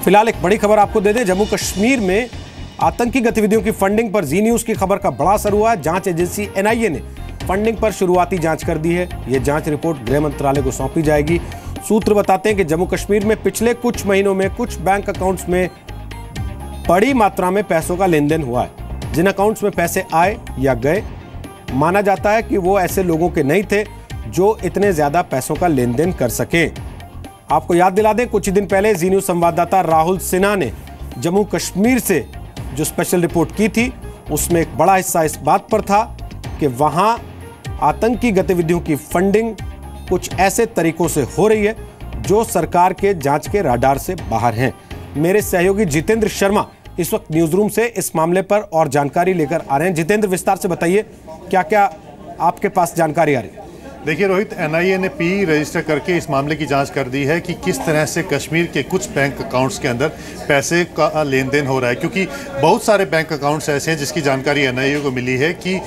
फिलहाल एक बड़ी खबर आपको दे दें। जम्मू कश्मीर में आतंकी गतिविधियों की फंडिंग पर जी न्यूज की खबर का बड़ा असर हुआ है। जांच एजेंसी एनआईए ने फंडिंग पर शुरुआती जांच कर दी है। यह जांच रिपोर्ट गृह मंत्रालय को सौंपी जाएगी। सूत्र बताते हैं कि जम्मू कश्मीर में पिछले कुछ महीनों में कुछ बैंक अकाउंट्स में बड़ी मात्रा में पैसों का लेन देन हुआ है। जिन अकाउंट्स में पैसे आए या गए, माना जाता है कि वो ऐसे लोगों के नहीं थे जो इतने ज्यादा पैसों का लेन देन कर सके। आपको याद दिला दें, कुछ ही दिन पहले जी न्यूज संवाददाता राहुल सिन्हा ने जम्मू कश्मीर से जो स्पेशल रिपोर्ट की थी, उसमें एक बड़ा हिस्सा इस बात पर था कि वहां आतंकी गतिविधियों की फंडिंग कुछ ऐसे तरीकों से हो रही है जो सरकार के जांच के राडार से बाहर हैं। मेरे सहयोगी जितेंद्र शर्मा इस वक्त न्यूज रूम से इस मामले पर और जानकारी लेकर आ रहे हैं। जितेंद्र, विस्तार से बताइए, क्या क्या आपके पास जानकारी आ रही है? देखिए रोहित, एनआईए ने पी रजिस्टर करके इस मामले की जांच कर दी है कि किस तरह से कश्मीर के कुछ बैंक अकाउंट्स के अंदर पैसे का लेन देन हो रहा है, क्योंकि बहुत सारे बैंक अकाउंट्स ऐसे हैं जिसकी जानकारी एनआईए को मिली है कि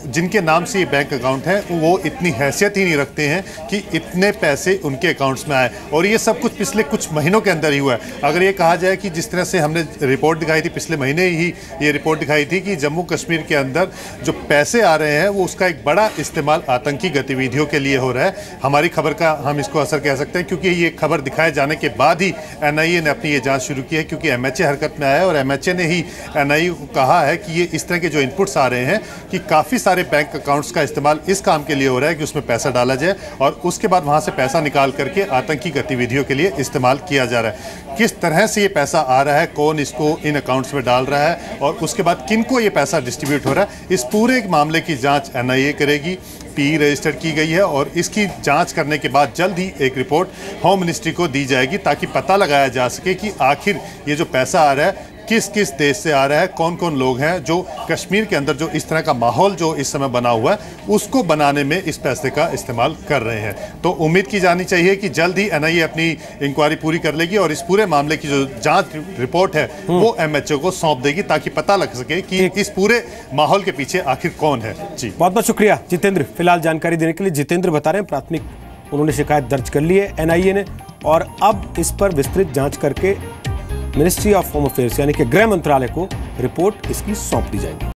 जिनके नाम से ये बैंक अकाउंट हैं वो इतनी हैसियत ही नहीं रखते हैं कि इतने पैसे उनके अकाउंट्स में आए। और ये सब कुछ पिछले कुछ महीनों के अंदर ही हुआ है। अगर ये कहा जाए कि जिस तरह से हमने रिपोर्ट दिखाई थी, पिछले महीने ही ये रिपोर्ट दिखाई थी कि जम्मू कश्मीर के अंदर जो पैसे आ रहे हैं वो उसका एक बड़ा इस्तेमाल आतंकी गतिविधियों के लिए हो रहा है। हमारी खबर का हम इसको असर कह सकते हैं, क्योंकि ये खबर दिखाए जाने के बाद ही एनआईए ने अपनी ये जांच शुरू की है, क्योंकि एमएचए हरकत में आया है और एमएचए ने ही एनआईए को कहा है कि ये इस तरह के जो इनपुट्स आ रहे हैं कि काफ़ी सारे बैंक अकाउंट्स का इस्तेमाल इस काम के लिए हो रहा है कि उसमें पैसा डाला जाए और उसके बाद वहाँ से पैसा निकाल करके आतंकी गतिविधियों के लिए इस्तेमाल किया जा रहा है। किस तरह से ये पैसा आ रहा है, कौन इसको इन अकाउंट्स में डाल रहा है और उसके बाद किनको ये पैसा डिस्ट्रीब्यूट हो रहा है, इस पूरे मामले की जाँच एनआईए करेगी। पी रजिस्टर की गई है और इसकी जांच करने के बाद जल्द ही एक रिपोर्ट होम मिनिस्ट्री को दी जाएगी ताकि पता लगाया जा सके कि आखिर ये जो पैसा आ रहा है किस किस देश से आ रहा है, कौन कौन लोग हैं जो कश्मीर के अंदर जो इस तरह का माहौल जो इस समय बना हुआ है उसको बनाने में इस पैसे का इस्तेमाल कर रहे हैं। तो उम्मीद की जानी चाहिए कि जल्द ही एनआईए अपनी इंक्वायरी पूरी कर लेगी और इस पूरे मामले की जो जांच रिपोर्ट है वो एमएचओ को सौंप देगी ताकि पता लग सके कि इस पूरे माहौल के पीछे आखिर कौन है। जी, बहुत बहुत शुक्रिया जितेंद्र फिलहाल जानकारी देने के लिए। जितेंद्र बता रहे हैं प्राथमिक उन्होंने शिकायत दर्ज कर ली है एनआईए ने और अब इस पर विस्तृत जांच करके मिनिस्ट्री ऑफ होम अफेयर्स यानी कि गृह मंत्रालय को रिपोर्ट इसकी सौंप दी जाएगी।